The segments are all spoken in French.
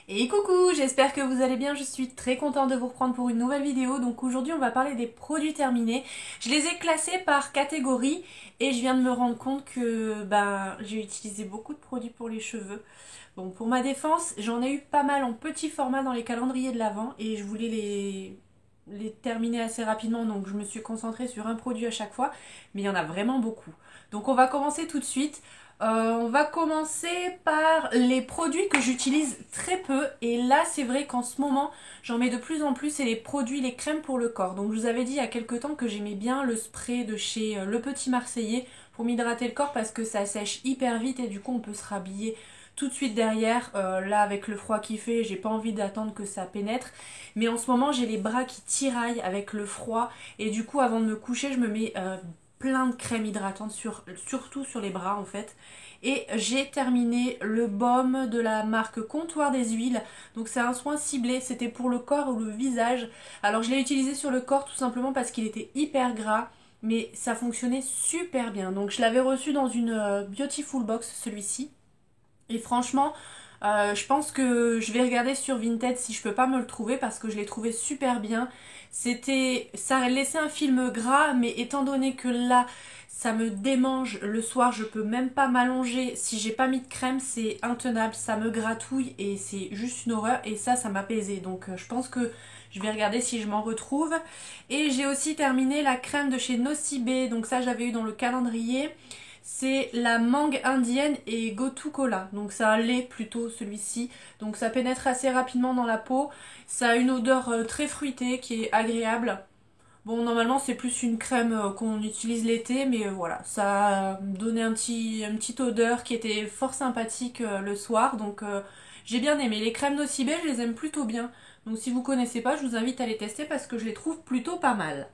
Et coucou, j'espère que vous allez bien, je suis très contente de vous reprendre pour une nouvelle vidéo. Donc aujourd'hui on va parler des produits terminés. Je les ai classés par catégorie et je viens de me rendre compte que j'ai utilisé beaucoup de produits pour les cheveux. Bon, pour ma défense, j'en ai eu pas mal en petit format dans les calendriers de l'Avent et je voulais les terminer assez rapidement, donc je me suis concentrée sur un produit à chaque fois, mais il y en a vraiment beaucoup. Donc on va commencer tout de suite. On va commencer par les produits que j'utilise très peu. Et là, c'est vrai qu'en ce moment, j'en mets de plus en plus. C'est les produits, les crèmes pour le corps. Donc, je vous avais dit il y a quelques temps que j'aimais bien le spray de chez Le Petit Marseillais pour m'hydrater le corps parce que ça sèche hyper vite et du coup, on peut se rhabiller tout de suite derrière. Là, avec le froid qui fait, j'ai pas envie d'attendre que ça pénètre. Mais en ce moment, j'ai les bras qui tiraillent avec le froid. Et du coup, avant de me coucher, je me mets plein de crèmes hydratantes, surtout sur les bras en fait. Et j'ai terminé le baume de la marque Comptoir des Huiles. Donc c'est un soin ciblé, c'était pour le corps ou le visage. Alors je l'ai utilisé sur le corps tout simplement parce qu'il était hyper gras. Mais ça fonctionnait super bien. Donc je l'avais reçu dans une Beautiful Box celui-ci. Et franchement, je pense que je vais regarder sur Vinted si je peux pas me le trouver parce que je l'ai trouvé super bien. Ça laissait un film gras, mais étant donné que là, ça me démange le soir, je peux même pas m'allonger. Si j'ai pas mis de crème, c'est intenable, ça me gratouille et c'est juste une horreur. Et ça m'apaisait. Donc je pense que je vais regarder si je m'en retrouve. Et j'ai aussi terminé la crème de chez Nocibé. Donc ça, j'avais eu dans le calendrier. C'est la mangue indienne et Gotu Kola. Donc ça a lait plutôt celui-ci. Donc ça pénètre assez rapidement dans la peau. Ça a une odeur très fruitée qui est agréable. Bon, normalement c'est plus une crème qu'on utilise l'été, mais voilà, ça a donné une petite odeur qui était fort sympathique le soir. Donc j'ai bien aimé. Les crèmes Nocibé, je les aime plutôt bien. Donc si vous connaissez pas, je vous invite à les tester parce que je les trouve plutôt pas mal.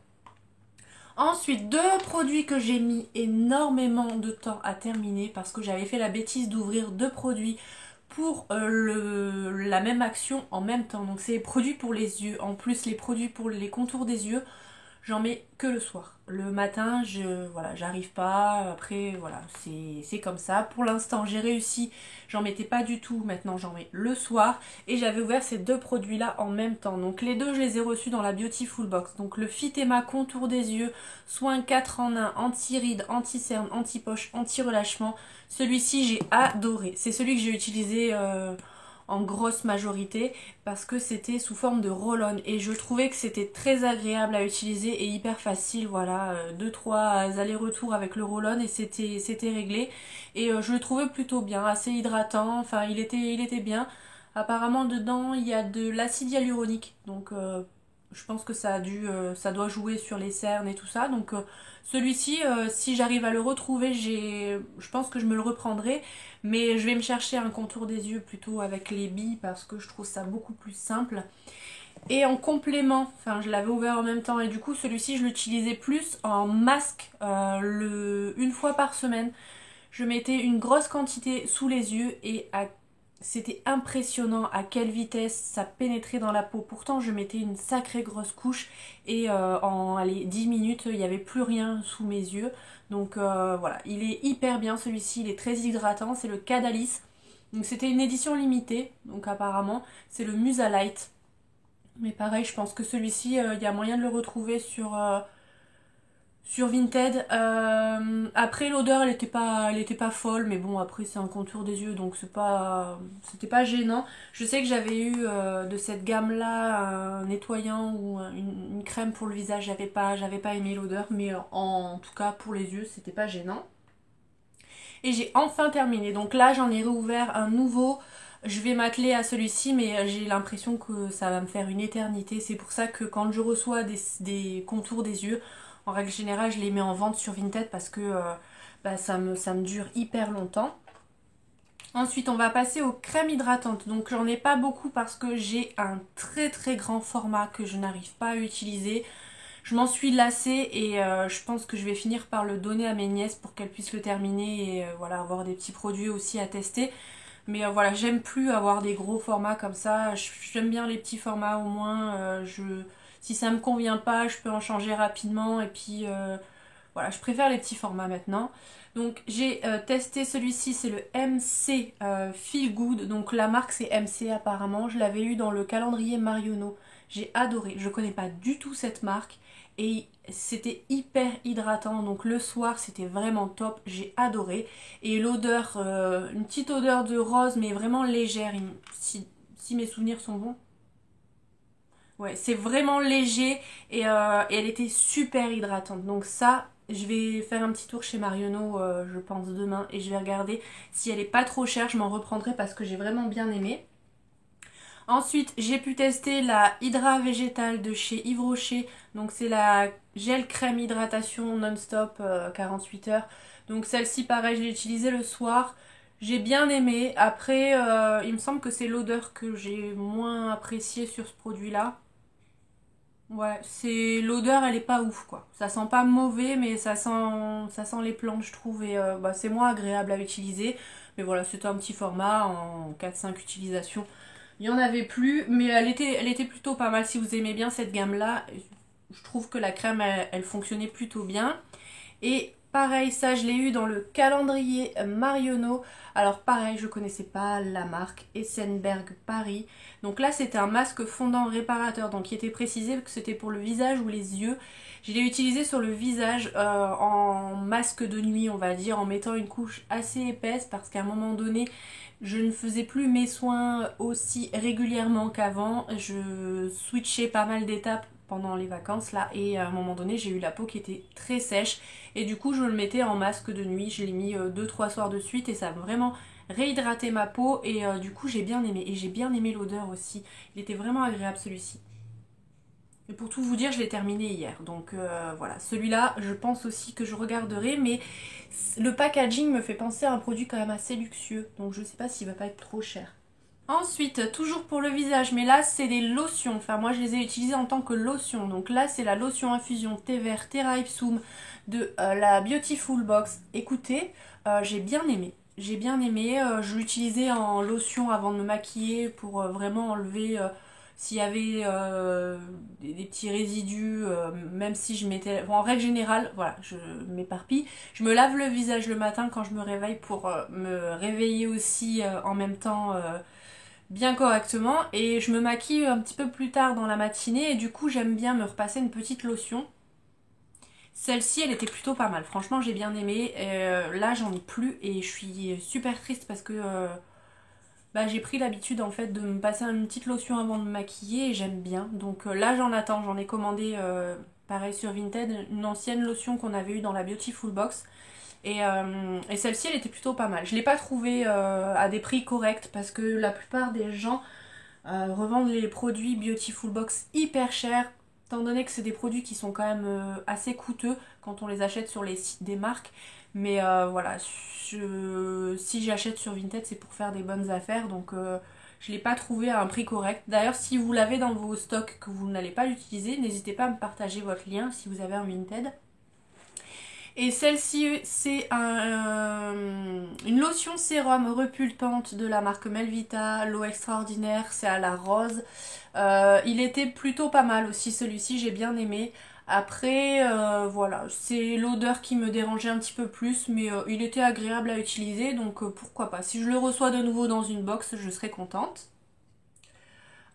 Ensuite, deux produits que j'ai mis énormément de temps à terminer parce que j'avais fait la bêtise d'ouvrir deux produits pour la même action en même temps. Donc c'est les produits pour les yeux. En plus, les produits pour les contours des yeux, j'en mets que le soir. Le matin, voilà, j'arrive pas. Après, voilà, c'est comme ça. Pour l'instant, j'ai réussi. J'en mettais pas du tout. Maintenant, j'en mets le soir. Et j'avais ouvert ces deux produits-là en même temps. Donc les deux, je les ai reçus dans la Beautiful Box. Donc le Fitema contour des yeux, soin 4 en 1, anti-rides, anti-cerne, anti-poche, anti-relâchement. Celui-ci, j'ai adoré. C'est celui que j'ai utilisé en grosse majorité parce que c'était sous forme de roll-on et je trouvais que c'était très agréable à utiliser et hyper facile, voilà, 2-3 allers-retours avec le roll-on et c'était réglé et je le trouvais plutôt bien, assez hydratant, enfin il était bien. Apparemment dedans il y a de l'acide hyaluronique donc je pense que ça doit jouer sur les cernes et tout ça. Donc celui-ci, si j'arrive à le retrouver, je pense que je me le reprendrai. Mais je vais me chercher un contour des yeux plutôt avec les billes parce que je trouve ça beaucoup plus simple. Et en complément, enfin je l'avais ouvert en même temps et du coup celui-ci je l'utilisais plus en masque une fois par semaine. Je mettais une grosse quantité sous les yeux et c'était impressionnant à quelle vitesse ça pénétrait dans la peau. Pourtant, je mettais une sacrée grosse couche et en allez, 10 minutes, il n'y avait plus rien sous mes yeux. Donc voilà, il est hyper bien celui-ci, il est très hydratant. C'est le Cadalis. Donc c'était une édition limitée, donc apparemment c'est le Musa Light. Mais pareil, je pense que celui-ci, il y a moyen de le retrouver sur Vinted. Après l'odeur elle était pas folle, mais bon après c'est un contour des yeux donc c'était pas gênant. Je sais que j'avais eu de cette gamme là un nettoyant ou une crème pour le visage, j'avais pas aimé l'odeur, mais en tout cas pour les yeux c'était pas gênant. Et j'ai enfin terminé. Donc là j'en ai réouvert un nouveau. Je vais m'atteler à celui-ci, mais j'ai l'impression que ça va me faire une éternité. C'est pour ça que quand je reçois des contours des yeux, en règle générale, je les mets en vente sur Vinted parce que ça me dure hyper longtemps. Ensuite, on va passer aux crèmes hydratantes. Donc, j'en ai pas beaucoup parce que j'ai un très très grand format que je n'arrive pas à utiliser. Je m'en suis lassée et je pense que je vais finir par le donner à mes nièces pour qu'elles puissent le terminer et voilà, avoir des petits produits aussi à tester. Mais voilà, j'aime plus avoir des gros formats comme ça. J'aime bien les petits formats au moins. Si ça me convient pas, je peux en changer rapidement. Et puis Voilà, je préfère les petits formats maintenant. Donc j'ai testé celui-ci, c'est le MC Feel Good. Donc la marque c'est MC apparemment. Je l'avais eu dans le calendrier Marionneau. J'ai adoré. Je connais pas du tout cette marque. Et c'était hyper hydratant. Donc le soir c'était vraiment top. J'ai adoré. Et l'odeur, une petite odeur de rose mais vraiment légère. Si mes souvenirs sont bons. Ouais, c'est vraiment léger et elle était super hydratante. Donc ça, je vais faire un petit tour chez Marionneau, je pense demain, et je vais regarder si elle est pas trop chère. Je m'en reprendrai parce que j'ai vraiment bien aimé. Ensuite, j'ai pu tester la Hydra Végétale de chez Yves Rocher. Donc c'est la gel crème hydratation non-stop 48 heures. Donc celle-ci, pareil, je l'ai utilisée le soir. J'ai bien aimé. Après, il me semble que c'est l'odeur que j'ai moins appréciée sur ce produit-là. Ouais, c'est l'odeur, elle est pas ouf quoi. Ça sent pas mauvais, mais ça sent les plantes, je trouve, et bah, c'est moins agréable à utiliser. Mais voilà, c'était un petit format en 4-5 utilisations. Il y en avait plus, mais elle était plutôt pas mal si vous aimez bien cette gamme-là. Je trouve que la crème, elle fonctionnait plutôt bien. Et pareil, ça je l'ai eu dans le calendrier Marionneau. Alors pareil, je connaissais pas la marque Essenberg Paris. Donc là c'était un masque fondant réparateur. Donc il était précisé que c'était pour le visage ou les yeux. Je l'ai utilisé sur le visage en masque de nuit, on va dire, en mettant une couche assez épaisse parce qu'à un moment donné, je ne faisais plus mes soins aussi régulièrement qu'avant. Je switchais pas mal d'étapes pendant les vacances là et à un moment donné j'ai eu la peau qui était très sèche et du coup je le mettais en masque de nuit, je l'ai mis 2-3 soirs de suite et ça a vraiment réhydraté ma peau et du coup j'ai bien aimé et j'ai bien aimé l'odeur aussi, il était vraiment agréable celui-ci. Et pour tout vous dire, je l'ai terminé hier. Donc voilà, celui-là, je pense aussi que je regarderai. Mais le packaging me fait penser à un produit quand même assez luxueux. Donc je sais pas s'il va pas être trop cher. Ensuite, toujours pour le visage, mais là c'est des lotions. Enfin moi je les ai utilisées en tant que lotion. Donc là c'est la lotion infusion thé vert Terra Ipsum de la Beautiful Box. Écoutez, j'ai bien aimé. J'ai bien aimé, je l'utilisais en lotion avant de me maquiller pour vraiment enlever s'il y avait des petits résidus, même si je mettais... Bon, en règle générale, voilà, je m'éparpille. Je me lave le visage le matin quand je me réveille pour me réveiller aussi en même temps bien correctement. Et je me maquille un petit peu plus tard dans la matinée et du coup j'aime bien me repasser une petite lotion. Celle-ci, elle était plutôt pas mal. Franchement, j'ai bien aimé. Là, j'en ai plus et je suis super triste parce que bah, j'ai pris l'habitude en fait de me passer une petite lotion avant de me maquiller et j'aime bien. Donc là, j'en attends. J'en ai commandé, pareil sur Vinted, une ancienne lotion qu'on avait eue dans la Beautiful Box. Et celle-ci, elle était plutôt pas mal. Je l'ai pas trouvée à des prix corrects parce que la plupart des gens revendent les produits Beautiful Box hyper chers, étant donné que c'est des produits qui sont quand même assez coûteux quand on les achète sur les sites des marques. Mais voilà, si j'achète sur Vinted, c'est pour faire des bonnes affaires, donc je ne l'ai pas trouvé à un prix correct. D'ailleurs, si vous l'avez dans vos stocks que vous n'allez pas l'utiliser, n'hésitez pas à me partager votre lien si vous avez un Vinted. Et celle-ci, c'est une lotion sérum repulpante de la marque Melvita, l'eau extraordinaire, c'est à la rose. Il était plutôt pas mal aussi celui-ci, j'ai bien aimé. Après, voilà, c'est l'odeur qui me dérangeait un petit peu plus, mais il était agréable à utiliser, donc pourquoi pas. Si je le reçois de nouveau dans une box, je serai contente.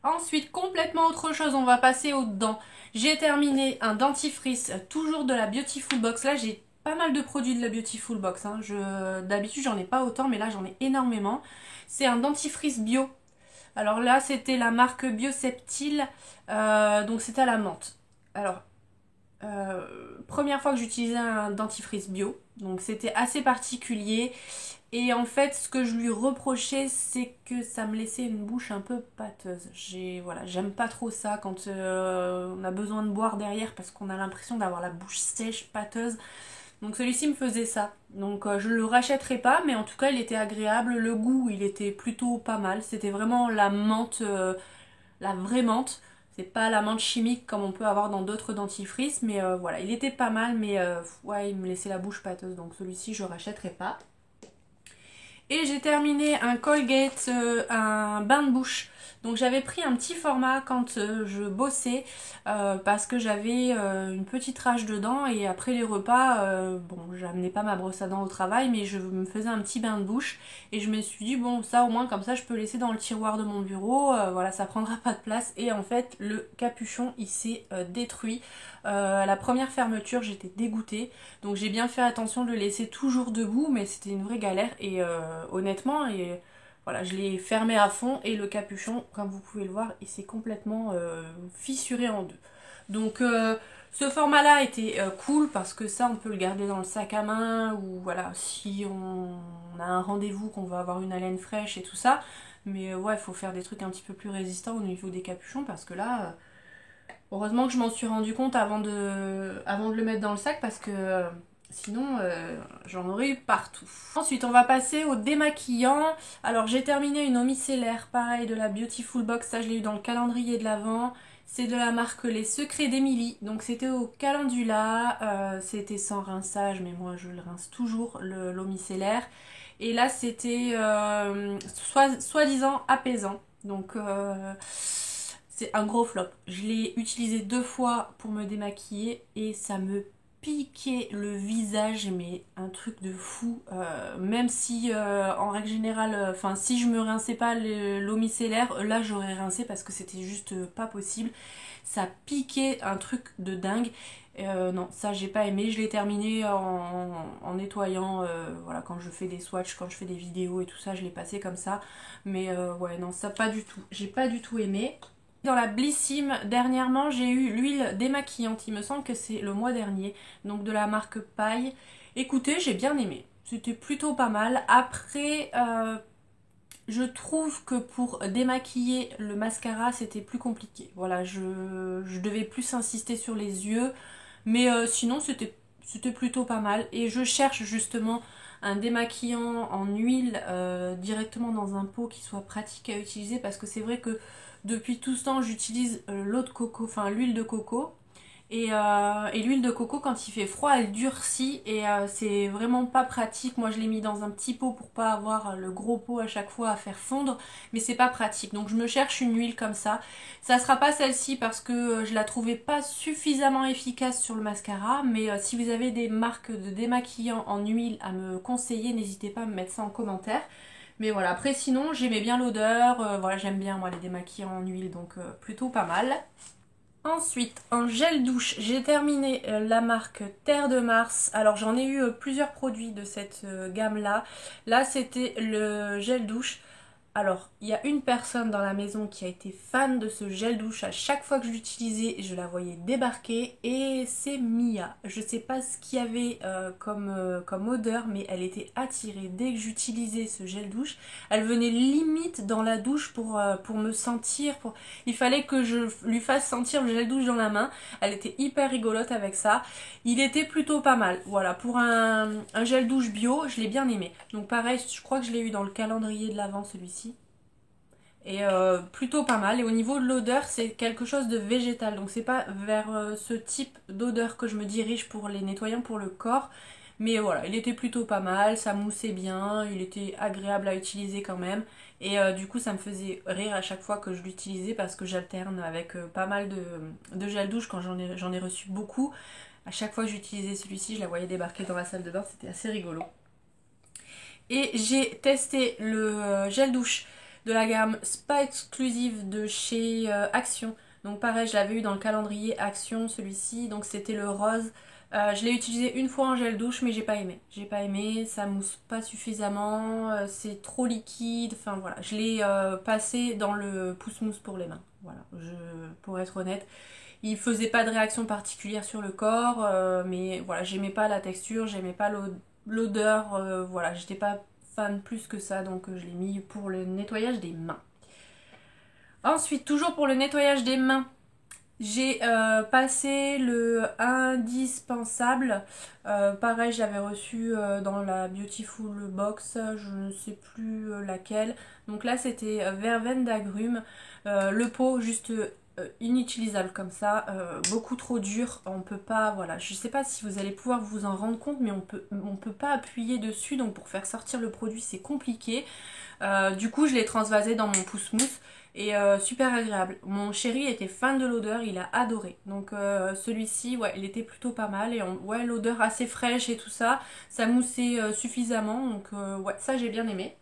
Ensuite, complètement autre chose, on va passer aux dents. J'ai terminé un dentifrice, toujours de la Beautiful Box. Là, j'ai pas mal de produits de la Beautiful Box. Hein. D'habitude, j'en ai pas autant, mais là, j'en ai énormément. C'est un dentifrice bio. Alors là, c'était la marque Bioseptile, donc c'était à la menthe. Alors, première fois que j'utilisais un dentifrice bio, donc c'était assez particulier. Et en fait, ce que je lui reprochais, c'est que ça me laissait une bouche un peu pâteuse. Voilà, j'aime pas trop ça quand on a besoin de boire derrière parce qu'on a l'impression d'avoir la bouche sèche, pâteuse. Donc celui-ci me faisait ça. Donc je le rachèterai pas, mais en tout cas il était agréable. Le goût, il était plutôt pas mal. C'était vraiment la menthe, la vraie menthe. C'est pas la menthe chimique comme on peut avoir dans d'autres dentifrices, mais voilà, il était pas mal, mais ouais, il me laissait la bouche pâteuse. Donc celui-ci, je rachèterai pas. Et j'ai terminé un Colgate, un bain de bouche Donc j'avais pris un petit format quand je bossais parce que j'avais une petite rage dedans et après les repas, bon j'amenais pas ma brosse à dents au travail mais je me faisais un petit bain de bouche et je me suis dit bon ça au moins comme ça je peux laisser dans le tiroir de mon bureau, voilà ça prendra pas de place et en fait le capuchon il s'est détruit. À la première fermeture j'étais dégoûtée donc j'ai bien fait attention de le laisser toujours debout mais c'était une vraie galère et honnêtement et voilà, je l'ai fermé à fond et le capuchon, comme vous pouvez le voir, il s'est complètement fissuré en deux. Donc ce format-là était cool parce que ça, on peut le garder dans le sac à main ou voilà, si on a un rendez-vous, qu'on va avoir une haleine fraîche et tout ça. Mais ouais, il faut faire des trucs un petit peu plus résistants au niveau des capuchons parce que là, heureusement que je m'en suis rendu compte avant de le mettre dans le sac parce que sinon j'en aurais eu partout. Ensuite on va passer au démaquillant. Alors j'ai terminé une eau micellaire pareil de la Beautiful Box, ça je l'ai eu dans le calendrier de l'Avent. C'est de la marque Les Secrets d'Emily, donc c'était au calendula, c'était sans rinçage mais moi je le rince toujours l'eau micellaire. Et là c'était soi-disant apaisant, donc c'est un gros flop. Je l'ai utilisé 2 fois pour me démaquiller et ça me piquait le visage, mais un truc de fou. Même si en règle générale, enfin si je me rinçais pas l'eau micellaire, là j'aurais rincé parce que c'était juste pas possible. Ça piquait un truc de dingue. Non, ça j'ai pas aimé. Je l'ai terminé en nettoyant. Voilà, quand je fais des swatchs, quand je fais des vidéos et tout ça, je l'ai passé comme ça. Mais ouais, non, ça pas du tout. J'ai pas du tout aimé. Dans la Blissim, dernièrement, j'ai eu l'huile démaquillante. Il me semble que c'est le mois dernier. Donc de la marque Paille. Écoutez, j'ai bien aimé. C'était plutôt pas mal. Après, je trouve que pour démaquiller le mascara, c'était plus compliqué. Voilà, je devais plus insister sur les yeux. Mais sinon, c'était plutôt pas mal. Et je cherche justement un démaquillant en huile directement dans un pot qui soit pratique à utiliser. Parce que c'est vrai que depuis tout ce temps, j'utilise l'eau de coco, enfin l'huile de coco. Et l'huile de coco, quand il fait froid, elle durcit et c'est vraiment pas pratique. Moi, je l'ai mis dans un petit pot pour pas avoir le gros pot à chaque fois à faire fondre, mais c'est pas pratique. Donc, je me cherche une huile comme ça. Ça sera pas celle-ci parce que je la trouvais pas suffisamment efficace sur le mascara, mais si vous avez des marques de démaquillant en huile à me conseiller, n'hésitez pas à me mettre ça en commentaire. Mais voilà, après sinon, j'aimais bien l'odeur. Voilà, j'aime bien moi les démaquillants en huile, donc plutôt pas mal. Ensuite, en gel douche, j'ai terminé la marque Terre de Mars. Alors j'en ai eu plusieurs produits de cette gamme-là. Là, c'était le gel douche. Alors, il y a une personne dans la maison qui a été fan de ce gel douche. À chaque fois que je l'utilisais, je la voyais débarquer. Et c'est Mia. Je sais pas ce qu'il y avait comme odeur, mais elle était attirée. Dès que j'utilisais ce gel douche, elle venait limite dans la douche pour me sentir. Il fallait que je lui fasse sentir le gel douche dans la main. Elle était hyper rigolote avec ça. Il était plutôt pas mal. Voilà, pour un gel douche bio, je l'ai bien aimé. Donc pareil, je crois que je l'ai eu dans le calendrier de l'Avent celui-ci. Et plutôt pas mal. Et au niveau de l'odeur, c'est quelque chose de végétal. Donc c'est pas vers ce type d'odeur que je me dirige pour les nettoyants pour le corps. Mais voilà, il était plutôt pas mal, ça moussait bien, il était agréable à utiliser quand même. Et du coup ça me faisait rire à chaque fois que je l'utilisais parce que j'alterne avec pas mal de gel douche quand j'en ai reçu beaucoup. À chaque fois que j'utilisais celui-ci, je la voyais débarquer dans la salle de bain, c'était assez rigolo. Et j'ai testé le gel douche de la gamme Spa Exclusive de chez Action. Donc pareil, je l'avais eu dans le calendrier Action, celui-ci. Donc c'était le rose. Je l'ai utilisé une fois en gel douche, mais j'ai pas aimé. J'ai pas aimé, ça mousse pas suffisamment, c'est trop liquide. Enfin voilà, je l'ai passé dans le pousse-mousse pour les mains. Voilà, pour être honnête. Il faisait pas de réaction particulière sur le corps, mais voilà, j'aimais pas la texture, j'aimais pas l'odeur, voilà, j'étais pas fan plus que ça, donc je l'ai mis pour le nettoyage des mains. Ensuite, toujours pour le nettoyage des mains, j'ai passé le indispensable. Pareil, j'avais reçu dans la Beautiful Box, je ne sais plus laquelle. Donc là, c'était verveine d'agrumes. Le pot, juste inutilisable comme ça, beaucoup trop dur. On peut pas, voilà, je sais pas si vous allez pouvoir vous en rendre compte, mais on peut pas appuyer dessus. Donc pour faire sortir le produit, c'est compliqué. Du coup, je l'ai transvasé dans mon pousse-mousse. et super agréable. Mon chéri était fan de l'odeur, il a adoré. Donc celui-ci, ouais, il était plutôt pas mal et ouais, l'odeur assez fraîche et tout ça, ça moussait suffisamment. Donc ouais, ça j'ai bien aimé.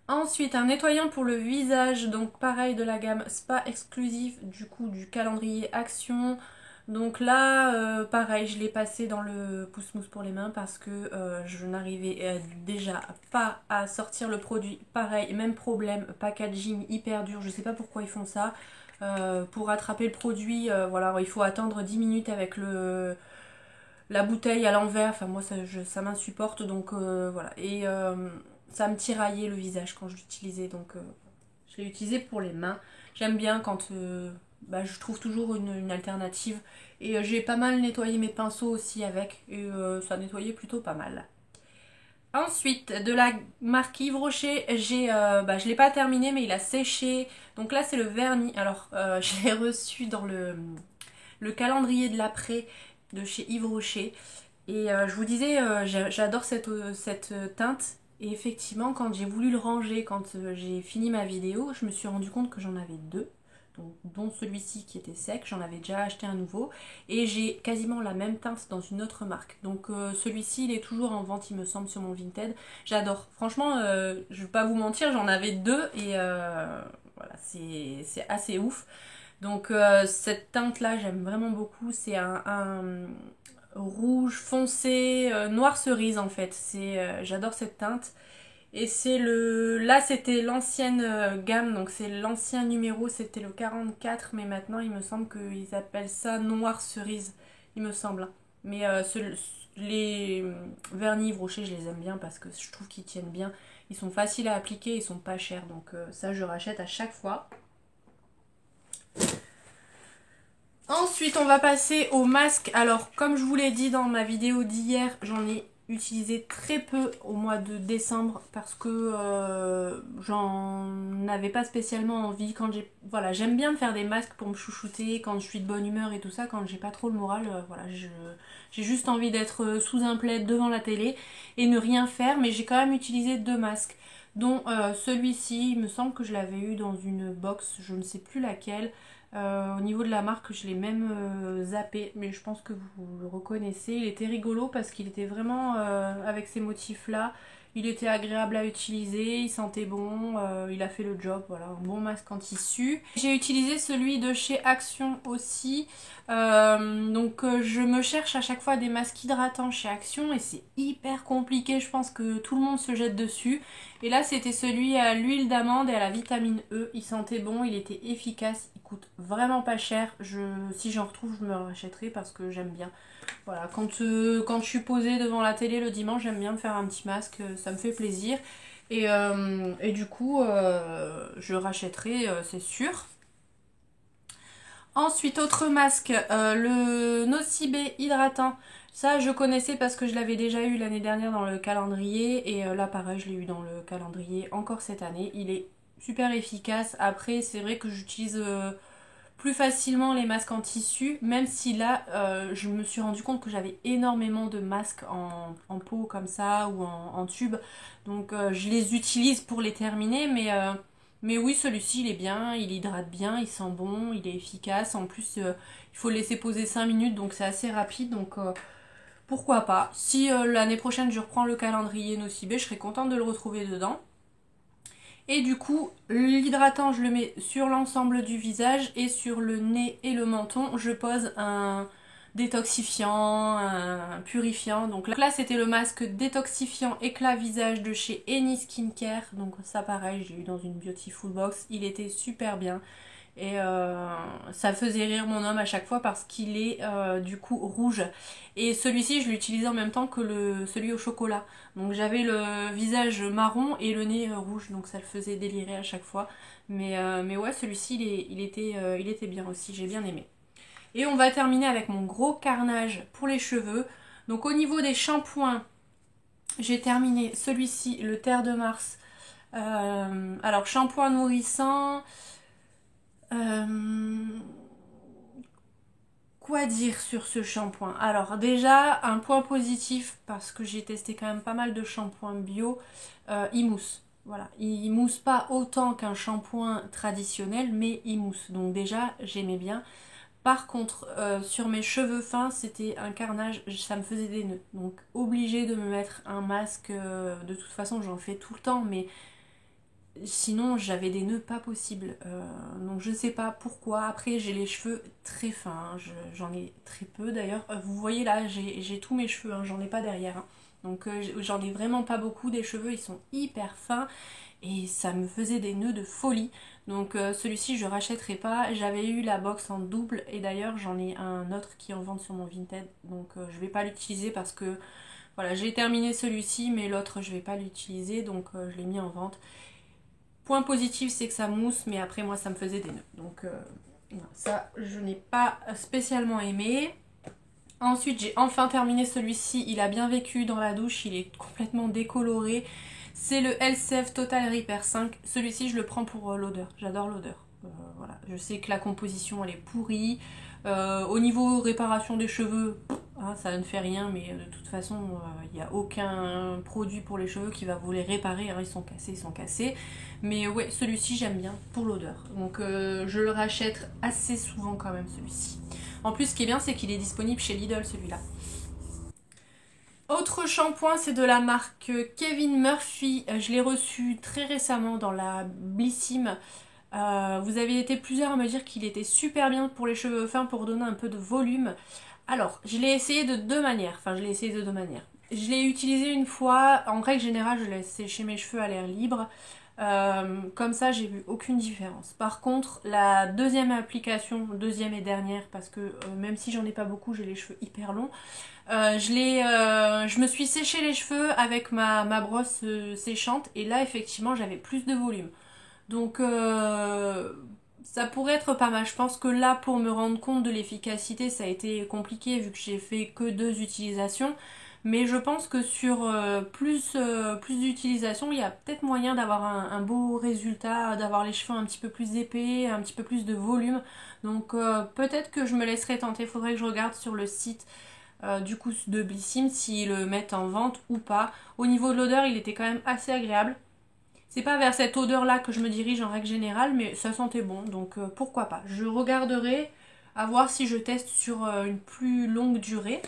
Ensuite, un nettoyant pour le visage, donc pareil de la gamme Spa exclusif, du coup du calendrier Action. Donc là, pareil, je l'ai passé dans le pouce-mousse pour les mains parce que je n'arrivais déjà pas à sortir le produit. Pareil, même problème, packaging hyper dur, je sais pas pourquoi ils font ça. Pour attraper le produit, voilà, il faut attendre 10 minutes avec la bouteille à l'envers. Enfin, moi, ça m'insupporte, donc voilà. Et ça me tiraillait le visage quand je l'utilisais, donc je l'ai utilisé pour les mains. J'aime bien quand bah, je trouve toujours une alternative. Et j'ai pas mal nettoyé mes pinceaux aussi avec. Et ça nettoyait plutôt pas mal. Ensuite, de la marque Yves Rocher, bah, je l'ai pas terminé, mais il a séché. Donc là, c'est le vernis. Alors, je l'ai reçu dans le calendrier de l'après de chez Yves Rocher. Et je vous disais, j'adore cette teinte. Et effectivement, quand j'ai voulu le ranger, quand j'ai fini ma vidéo, je me suis rendu compte que j'en avais deux. Donc, dont celui-ci qui était sec, j'en avais déjà acheté un nouveau. Et j'ai quasiment la même teinte dans une autre marque. Donc celui-ci, il est toujours en vente, il me semble, sur mon Vinted. J'adore. Franchement, je vais pas vous mentir, j'en avais deux et voilà, c'est assez ouf. Donc cette teinte là j'aime vraiment beaucoup, c'est un rouge foncé, noir cerise en fait, j'adore cette teinte. Et là c'était l'ancienne gamme, donc c'est l'ancien numéro, c'était le 44, mais maintenant il me semble qu'ils appellent ça noir cerise, il me semble. Mais les vernis Yves Rocher je les aime bien parce que je trouve qu'ils tiennent bien, ils sont faciles à appliquer, ils sont pas chers, donc ça je rachète à chaque fois. Ensuite, on va passer au masque. Alors, comme je vous l'ai dit dans ma vidéo d'hier, j'en ai utilisé très peu au mois de décembre parce que j'en avais pas spécialement envie. Voilà, j'aime bien me faire des masques pour me chouchouter quand je suis de bonne humeur et tout ça, quand j'ai pas trop le moral. Voilà, j'ai juste envie d'être sous un plaid devant la télé et ne rien faire, mais j'ai quand même utilisé deux masques. Dont celui-ci, il me semble que je l'avais eu dans une box, je ne sais plus laquelle. Au niveau de la marque, je l'ai même zappé, mais je pense que vous le reconnaissez. Il était rigolo parce qu'il était vraiment avec ces motifs-là. Il était agréable à utiliser, il sentait bon, il a fait le job, voilà, un bon masque en tissu. J'ai utilisé celui de chez Action aussi. Donc je me cherche à chaque fois des masques hydratants chez Action et c'est hyper compliqué, je pense que tout le monde se jette dessus. Et là c'était celui à l'huile d'amande et à la vitamine E, il sentait bon, il était efficace, il coûte vraiment pas cher. Si j'en retrouve je me le rachèterai parce que j'aime bien. Voilà, quand je suis posée devant la télé le dimanche, j'aime bien me faire un petit masque, ça me fait plaisir. Et du coup, je rachèterai, c'est sûr. Ensuite, autre masque, le Nocibé hydratant. Ça, je connaissais parce que je l'avais déjà eu l'année dernière dans le calendrier. Et là, pareil, je l'ai eu dans le calendrier encore cette année. Il est super efficace. Après, c'est vrai que j'utilise plus facilement les masques en tissu. Même si là, je me suis rendu compte que j'avais énormément de masques en pot comme ça ou en tube. Donc, je les utilise pour les terminer. Mais oui, celui-ci, il est bien, il hydrate bien, il sent bon, il est efficace. En plus, il faut le laisser poser 5 minutes, donc c'est assez rapide. Donc, pourquoi pas. Si l'année prochaine, je reprends le calendrier Nocibé, je serai contente de le retrouver dedans. Et du coup, l'hydratant, je le mets sur l'ensemble du visage et sur le nez et le menton, je pose un détoxifiant, un purifiant. Donc là, c'était le masque détoxifiant éclat visage de chez Any Skincare. Donc ça, pareil, j'ai eu dans une Beautiful Box. Il était super bien. Et ça faisait rire mon homme à chaque fois parce qu'il est du coup rouge. Et celui-ci, je l'utilisais en même temps que celui au chocolat. Donc j'avais le visage marron et le nez rouge. Donc ça le faisait délirer à chaque fois. Mais ouais, celui-ci, il était bien aussi. J'ai bien aimé. Et on va terminer avec mon gros carnage pour les cheveux. Donc au niveau des shampoings, j'ai terminé celui-ci, le Terre de Mars. Alors shampoing nourrissant. Euh, Quoi dire sur ce shampoing? Alors déjà, un point positif, parce que j'ai testé quand même pas mal de shampoings bio, il mousse. Voilà, il mousse pas autant qu'un shampoing traditionnel, mais il mousse. Donc déjà, j'aimais bien. Par contre, sur mes cheveux fins, c'était un carnage, ça me faisait des nœuds. Donc obligé de me mettre un masque. De toute façon, j'en fais tout le temps, mais sinon j'avais des nœuds pas possibles. Donc je sais pas pourquoi. Après, j'ai les cheveux très fins, hein. J'en ai très peu d'ailleurs. Vous voyez là, j'ai tous mes cheveux, hein. J'en ai pas derrière, hein. Donc j'en ai vraiment pas beaucoup des cheveux, ils sont hyper fins et ça me faisait des nœuds de folie. Donc celui-ci je rachèterai pas. J'avais eu la box en double et d'ailleurs j'en ai un autre qui est en vente sur mon Vinted. Donc je vais pas l'utiliser parce que voilà, j'ai terminé celui-ci mais l'autre je vais pas l'utiliser donc je l'ai mis en vente. Point positif c'est que ça mousse mais après moi ça me faisait des nœuds. Donc ça je n'ai pas spécialement aimé. Ensuite, j'ai enfin terminé celui-ci. Il a bien vécu dans la douche. Il est complètement décoloré. C'est le LCF Total Repair 5. Celui-ci, je le prends pour l'odeur. J'adore l'odeur. Voilà. Je sais que la composition, elle est pourrie. Au niveau réparation des cheveux, hein, ça ne fait rien. Mais de toute façon, il n'y a aucun produit pour les cheveux qui va vous les réparer. Hein. Ils sont cassés, ils sont cassés. Mais ouais, celui-ci, j'aime bien pour l'odeur. Donc, je le rachète assez souvent quand même, celui-ci. En plus, ce qui est bien, c'est qu'il est disponible chez Lidl, celui-là. Autre shampoing, c'est de la marque Kevin Murphy. Je l'ai reçu très récemment dans la Blissim. Vous avez été plusieurs à me dire qu'il était super bien pour les cheveux fins, pour donner un peu de volume. Alors, je l'ai essayé de deux manières. Enfin, je l'ai essayé de deux manières. Je l'ai utilisé une fois. En règle générale, je laisse sécher mes cheveux à l'air libre. Comme ça, j'ai vu aucune différence. Par contre, la deuxième application, deuxième et dernière, parce que même si j'en ai pas beaucoup, j'ai les cheveux hyper longs. Je me suis séché les cheveux avec ma brosse séchante et là, effectivement, j'avais plus de volume. Donc, ça pourrait être pas mal. Je pense que là, pour me rendre compte de l'efficacité, ça a été compliqué vu que j'ai fait que deux utilisations. Mais je pense que sur plus d'utilisation, il y a peut-être moyen d'avoir un beau résultat, d'avoir les cheveux un petit peu plus épais, un petit peu plus de volume. Donc peut-être que je me laisserai tenter. Il faudrait que je regarde sur le site du coup de Blissim s'ils le mettent en vente ou pas. Au niveau de l'odeur, il était quand même assez agréable. C'est pas vers cette odeur-là que je me dirige en règle générale, mais ça sentait bon, donc pourquoi pas. Je regarderai à voir si je teste sur une plus longue durée.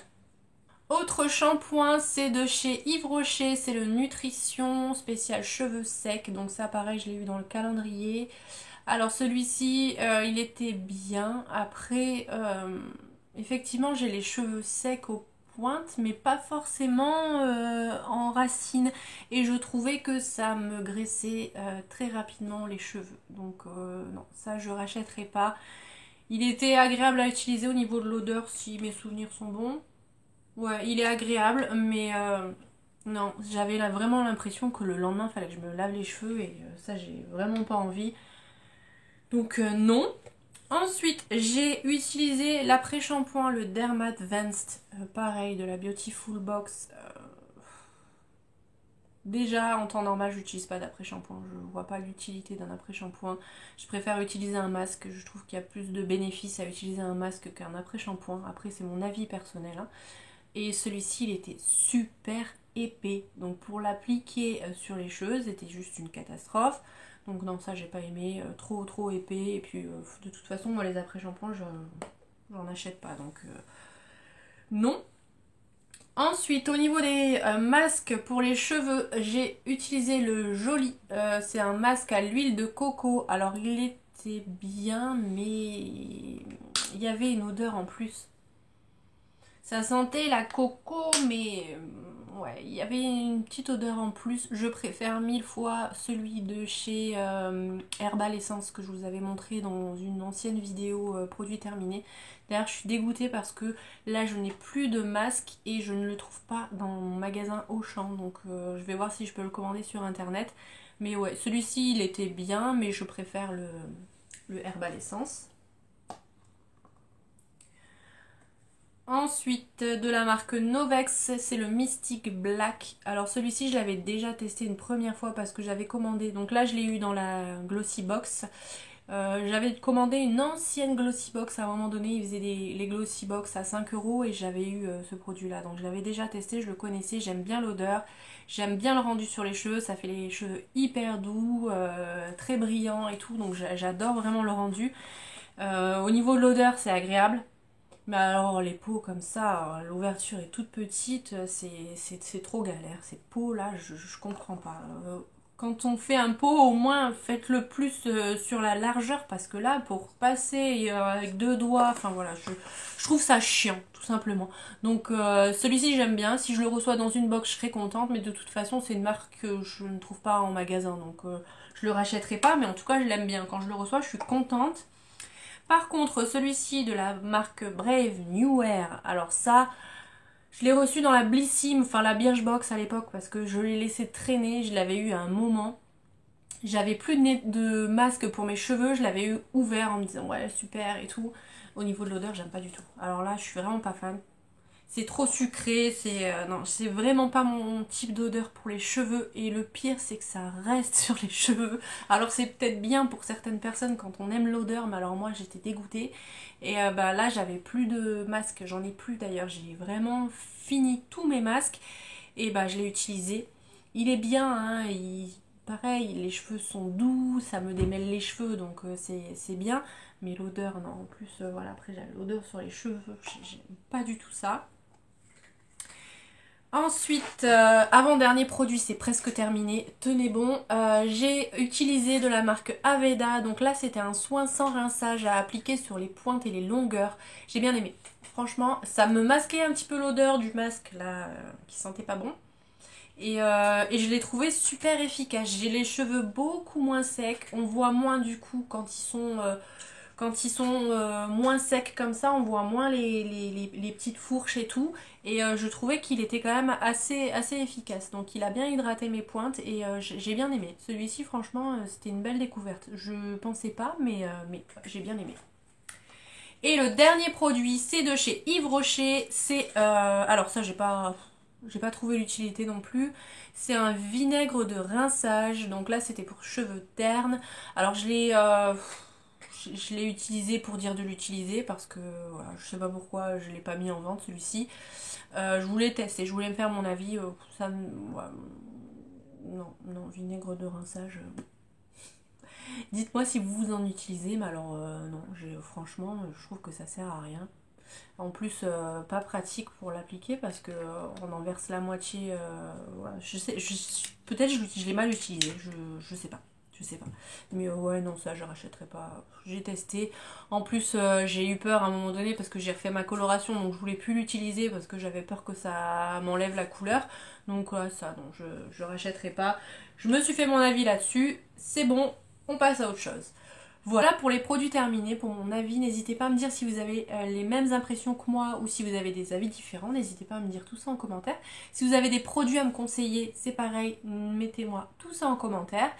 Autre shampoing, c'est de chez Yves Rocher, c'est le Nutrition spécial cheveux secs. Donc ça pareil, je l'ai eu dans le calendrier. Alors celui-ci, il était bien. Après, effectivement, j'ai les cheveux secs aux pointes, mais pas forcément en racines. Et je trouvais que ça me graissait très rapidement les cheveux. Donc non, ça je rachèterai pas. Il était agréable à utiliser au niveau de l'odeur si mes souvenirs sont bons. Ouais, il est agréable, mais non, j'avais là vraiment l'impression que le lendemain, il fallait que je me lave les cheveux et ça, j'ai vraiment pas envie. Donc non. Ensuite, j'ai utilisé l'après-shampoing, le Derma Advanced, pareil, de la Beautiful Box. Déjà, en temps normal, je n'utilise pas d'après-shampoing. Je vois pas l'utilité d'un après-shampoing. Je préfère utiliser un masque. Je trouve qu'il y a plus de bénéfices à utiliser un masque qu'un après-shampoing. Après, c'est mon avis personnel, hein. Et celui-ci, il était super épais. Donc pour l'appliquer sur les cheveux, c'était juste une catastrophe. Donc non, ça, j'ai pas aimé. Trop épais. Et puis, de toute façon, moi, les après-shampoings, j'en achète pas. Donc non. Ensuite, au niveau des masques pour les cheveux, j'ai utilisé le Joli. C'est un masque à l'huile de coco. Alors, il était bien, mais il y avait une odeur en plus. Ça sentait la coco, mais ouais, il y avait une petite odeur en plus. Je préfère mille fois celui de chez Herbal Essence que je vous avais montré dans une ancienne vidéo produit terminé. D'ailleurs, je suis dégoûtée parce que là, je n'ai plus de masque et je ne le trouve pas dans mon magasin Auchan. Donc, je vais voir si je peux le commander sur internet. Mais ouais, celui-ci, il était bien, mais je préfère le Herbal Essence. Ensuite, de la marque Novex, c'est le Mystic Black. Alors celui-ci, je l'avais déjà testé une première fois parce que j'avais commandé. Donc là, je l'ai eu dans la Glossy Box. J'avais commandé une ancienne Glossy Box à un moment donné, ils faisaient les Glossy Box à 5 € et j'avais eu ce produit là. Donc je l'avais déjà testé, je le connaissais, j'aime bien l'odeur, j'aime bien le rendu sur les cheveux, ça fait les cheveux hyper doux, très brillants et tout, donc j'adore vraiment le rendu. Au niveau de l'odeur, c'est agréable. Mais alors les peaux comme ça, l'ouverture est toute petite, c'est trop galère. Ces peaux là, je comprends pas. Quand on fait un pot, au moins faites-le plus sur la largeur parce que là, pour passer avec deux doigts, enfin voilà, je trouve ça chiant, tout simplement. Donc celui-ci j'aime bien, si je le reçois dans une box, je serais contente, mais de toute façon, c'est une marque que je ne trouve pas en magasin, donc je le rachèterai pas, mais en tout cas, je l'aime bien. Quand je le reçois, je suis contente. Par contre, celui-ci de la marque Brave New Air, alors ça, je l'ai reçu dans la Blissim, enfin la Birchbox à l'époque parce que je l'ai laissé traîner, je l'avais eu à un moment. J'avais plus de masque pour mes cheveux, je l'avais eu ouvert en me disant ouais super et tout. Au niveau de l'odeur, j'aime pas du tout. Alors là, je suis vraiment pas fan. C'est trop sucré, non, c'est vraiment pas mon type d'odeur pour les cheveux et le pire c'est que ça reste sur les cheveux. Alors c'est peut-être bien pour certaines personnes quand on aime l'odeur, mais alors moi j'étais dégoûtée et bah là j'avais plus de masque, j'en ai plus d'ailleurs, j'ai vraiment fini tous mes masques et bah je l'ai utilisé. Il est bien, hein, pareil, les cheveux sont doux, ça me démêle les cheveux donc c'est bien, mais l'odeur non, en plus voilà, après j'avais l'odeur sur les cheveux, j'aime pas du tout ça. Ensuite, avant-dernier produit, c'est presque terminé, tenez bon, j'ai utilisé de la marque Aveda, donc là c'était un soin sans rinçage à appliquer sur les pointes et les longueurs, j'ai bien aimé. Franchement, ça me masquait un petit peu l'odeur du masque là, qui sentait pas bon. Et je l'ai trouvé super efficace, j'ai les cheveux beaucoup moins secs, on voit moins du coup quand ils sont moins secs comme ça, on voit moins les petites fourches et tout. Et je trouvais qu'il était quand même assez efficace. Donc il a bien hydraté mes pointes et j'ai bien aimé. Celui-ci, franchement, c'était une belle découverte. Je pensais pas, mais j'ai bien aimé. Et le dernier produit, c'est de chez Yves Rocher. C'est alors ça, j'ai pas trouvé l'utilité non plus. C'est un vinaigre de rinçage. Donc là, c'était pour cheveux ternes. Alors je l'ai utilisé pour dire de l'utiliser parce que voilà, je sais pas pourquoi je l'ai pas mis en vente celui-ci. Je voulais tester, je voulais me faire mon avis. Ouais, non, vinaigre de rinçage. Dites-moi si vous en utilisez, mais alors non, franchement, je trouve que ça sert à rien. En plus, pas pratique pour l'appliquer parce que on en verse la moitié. Voilà. Peut-être je l'ai mal utilisé, je sais pas. Je sais pas. Mais ouais, non, ça, je rachèterai pas. J'ai testé. En plus, j'ai eu peur à un moment donné parce que j'ai refait ma coloration, donc je voulais plus l'utiliser parce que j'avais peur que ça m'enlève la couleur. Donc ça, non, je rachèterai pas. Je me suis fait mon avis là-dessus. C'est bon, on passe à autre chose. Voilà pour les produits terminés, pour mon avis. N'hésitez pas à me dire si vous avez les mêmes impressions que moi ou si vous avez des avis différents. N'hésitez pas à me dire tout ça en commentaire. Si vous avez des produits à me conseiller, c'est pareil, mettez-moi tout ça en commentaire.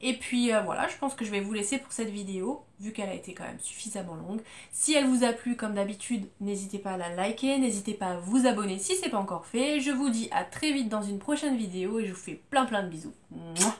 Et puis voilà, je pense que je vais vous laisser pour cette vidéo, vu qu'elle a été quand même suffisamment longue. Si elle vous a plu, comme d'habitude, n'hésitez pas à la liker, n'hésitez pas à vous abonner si ce n'est pas encore fait. Je vous dis à très vite dans une prochaine vidéo et je vous fais plein de bisous. Mouah.